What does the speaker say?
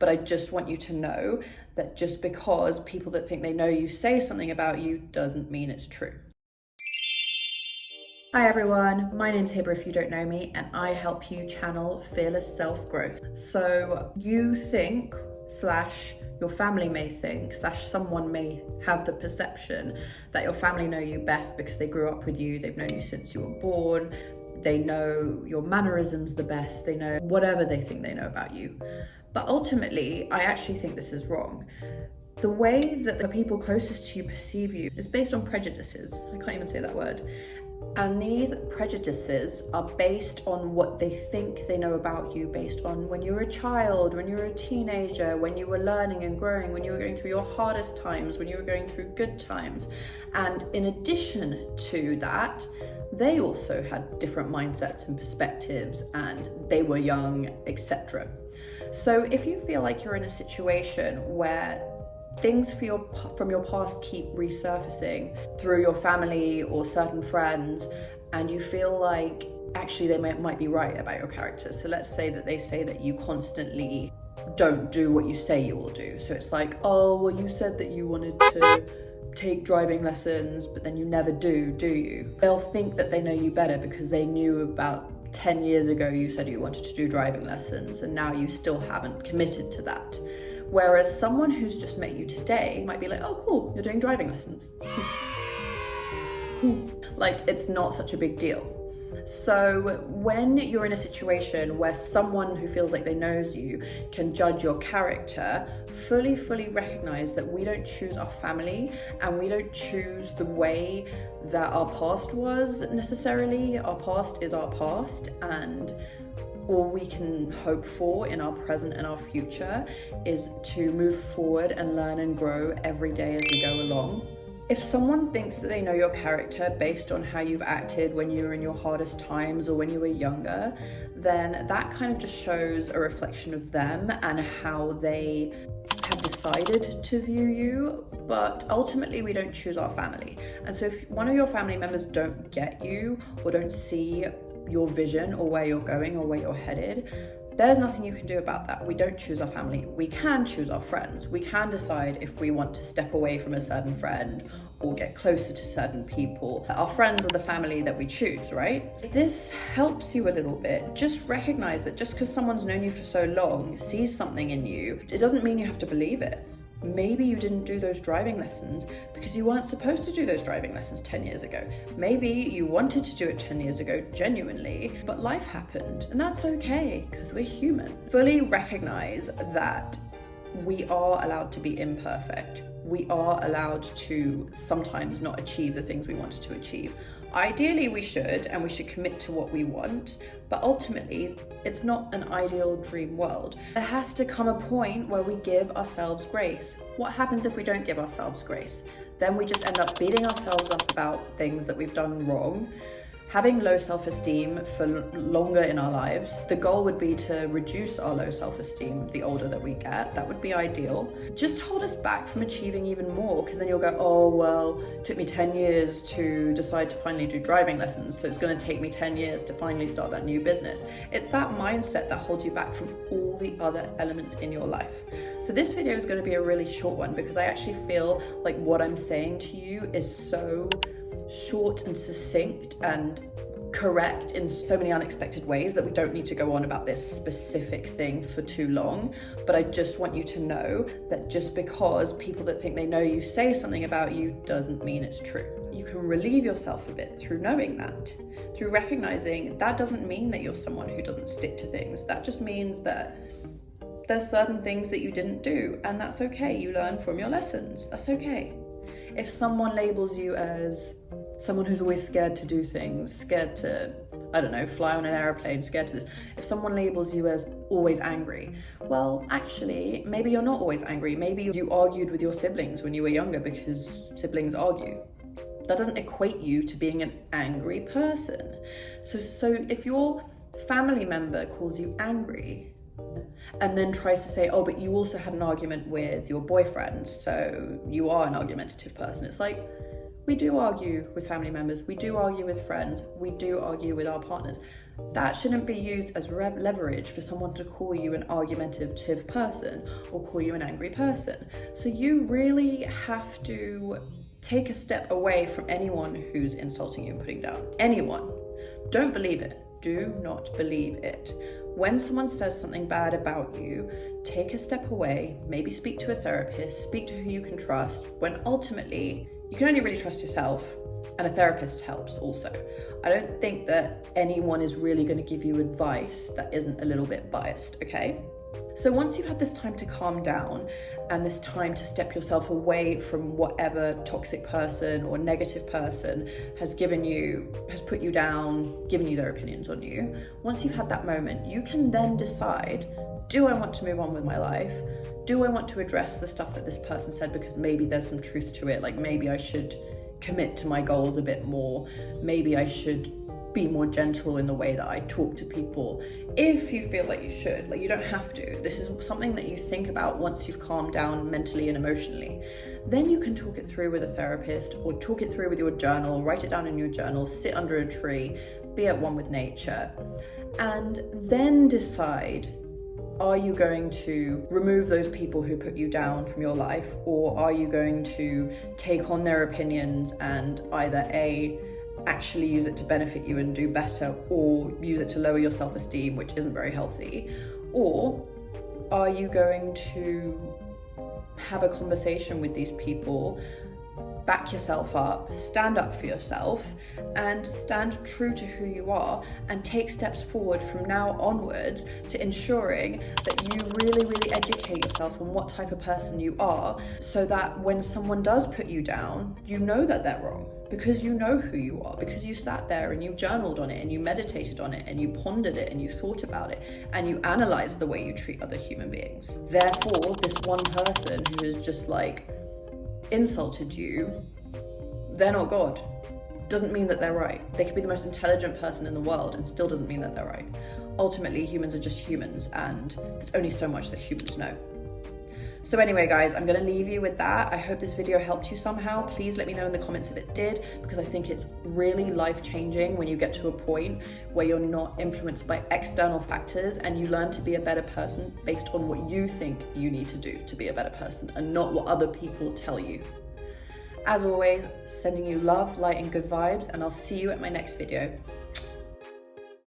But I just want you to know that just because people that think they know you say something about you doesn't mean it's true. Hi everyone, my name's Hibber if you don't know me, and I help you channel fearless self-growth. So you think, slash your family may think, slash someone may have the perception that your family know you best because they grew up with you, they've known you since you were born, they know your mannerisms the best, they know whatever they think they know about you. But ultimately, I actually think this is wrong. The way that the people closest to you perceive you is based on prejudices. I can't even say that word. And these prejudices are based on what they think they know about you, based on when you were a child, when you were a teenager, when you were learning and growing, when you were going through your hardest times, when you were going through good times. And in addition to that, they also had different mindsets and perspectives, and they were young, etc. So if you feel like you're in a situation where things from your past keep resurfacing through your family or certain friends, and you feel like actually they might be right about your character. So let's say that they say that you constantly don't do what you say you will do. So it's like, oh, well, you said that you wanted to take driving lessons, but then you never do you? They'll think that they know you better because they knew about 10 years ago you said you wanted to do driving lessons, and now you still haven't committed to that. Whereas someone who's just met you today might be like, oh cool, you're doing driving lessons. Cool. Like, it's not such a big deal. So when you're in a situation where someone who feels like they knows you can judge your character, fully recognize that we don't choose our family, and we don't choose the way that our past was necessarily. Our past is our past, and all we can hope for in our present and our future is to move forward and learn and grow every day as we go along. If someone thinks that they know your character based on how you've acted when you were in your hardest times or when you were younger, then that kind of just shows a reflection of them and how they have decided to view you. But ultimately, we don't choose our family. And so if one of your family members don't get you or don't see your vision or where you're going or where you're headed, there's nothing you can do about that. We don't choose our family. We can choose our friends. We can decide if we want to step away from a certain friend or get closer to certain people. Our friends are the family that we choose, right? If this helps you a little bit, just recognize that just because someone's known you for so long, sees something in you, it doesn't mean you have to believe it. Maybe you didn't do those driving lessons because you weren't supposed to do those driving lessons 10 years ago. Maybe you wanted to do it 10 years ago genuinely, but life happened, and that's okay because we're human. Fully recognize that we are allowed to be imperfect. We are allowed to sometimes not achieve the things we wanted to achieve. Ideally, we should, and we should commit to what we want, but ultimately, it's not an ideal dream world. There has to come a point where we give ourselves grace. What happens if we don't give ourselves grace? Then we just end up beating ourselves up about things that we've done wrong, having low self-esteem for longer in our lives. The goal would be to reduce our low self-esteem the older that we get. That would be ideal. Just hold us back from achieving even more, because then you'll go, oh, well, it took me 10 years to decide to finally do driving lessons, so it's going to take me 10 years to finally start that new business. It's that mindset that holds you back from all the other elements in your life. So this video is going to be a really short one because I actually feel like what I'm saying to you is so short and succinct and correct in so many unexpected ways that we don't need to go on about this specific thing for too long. But I just want you to know that just because people that think they know you say something about you doesn't mean it's true. You can relieve yourself of it through knowing that, through recognizing that doesn't mean that you're someone who doesn't stick to things. That just means that there's certain things that you didn't do, and that's okay. You learn from your lessons. That's okay. If someone labels you as someone who's always scared to do things, scared to, I don't know, fly on an airplane, scared to this, if someone labels you as always angry, well, actually, maybe you're not always angry. Maybe you argued with your siblings when you were younger because siblings argue. That doesn't equate you to being an angry person. So if your family member calls you angry, and then tries to say, oh, but you also had an argument with your boyfriend, so you are an argumentative person. It's like, We do argue with family members, we do argue with friends, we do argue with our partners. That shouldn't be used as leverage for someone to call you an argumentative person or call you an angry person. So you really have to take a step away from anyone who's insulting you and putting down. Anyone. Don't believe it. Do not believe it. When someone says something bad about you, take a step away, maybe speak to a therapist, speak to who you can trust, when ultimately you can only really trust yourself, and a therapist helps also. I don't think that anyone is really going to give you advice that isn't a little bit biased, okay? So once you've had this time to calm down and this time to step yourself away from whatever toxic person or negative person has put you down, given you their opinions on you, once you've had that moment, you can then decide, do I want to move on with my life? Do I want to address the stuff that this person said because maybe there's some truth to it? Like maybe I should commit to my goals a bit more. Maybe I should be more gentle in the way that I talk to people. If you feel like you should, like you don't have to. This is something that you think about once you've calmed down mentally and emotionally. Then you can talk it through with a therapist or talk it through with your journal, write it down in your journal, sit under a tree, be at one with nature, and then decide, are you going to remove those people who put you down from your life, or are you going to take on their opinions and either actually use it to benefit you and do better, or use it to lower your self-esteem, which isn't very healthy? Or are you going to have a conversation with these people, back yourself up, stand up for yourself, and stand true to who you are, and take steps forward from now onwards to ensuring that you really, really educate yourself on what type of person you are, so that when someone does put you down, you know that they're wrong, because you know who you are, because you sat there and you journaled on it and you meditated on it and you pondered it and you thought about it and you analyzed the way you treat other human beings. Therefore, this one person who is just like insulted you, they're not God. Doesn't mean that they're right. They could be the most intelligent person in the world and still doesn't mean that they're right. Ultimately, humans are just humans, and there's only so much that humans know. So anyway, guys, I'm gonna leave you with that. I hope this video helped you somehow. Please let me know in the comments if it did, because I think it's really life-changing when you get to a point where you're not influenced by external factors and you learn to be a better person based on what you think you need to do to be a better person and not what other people tell you. As always, sending you love, light, and good vibes, and I'll see you at my next video.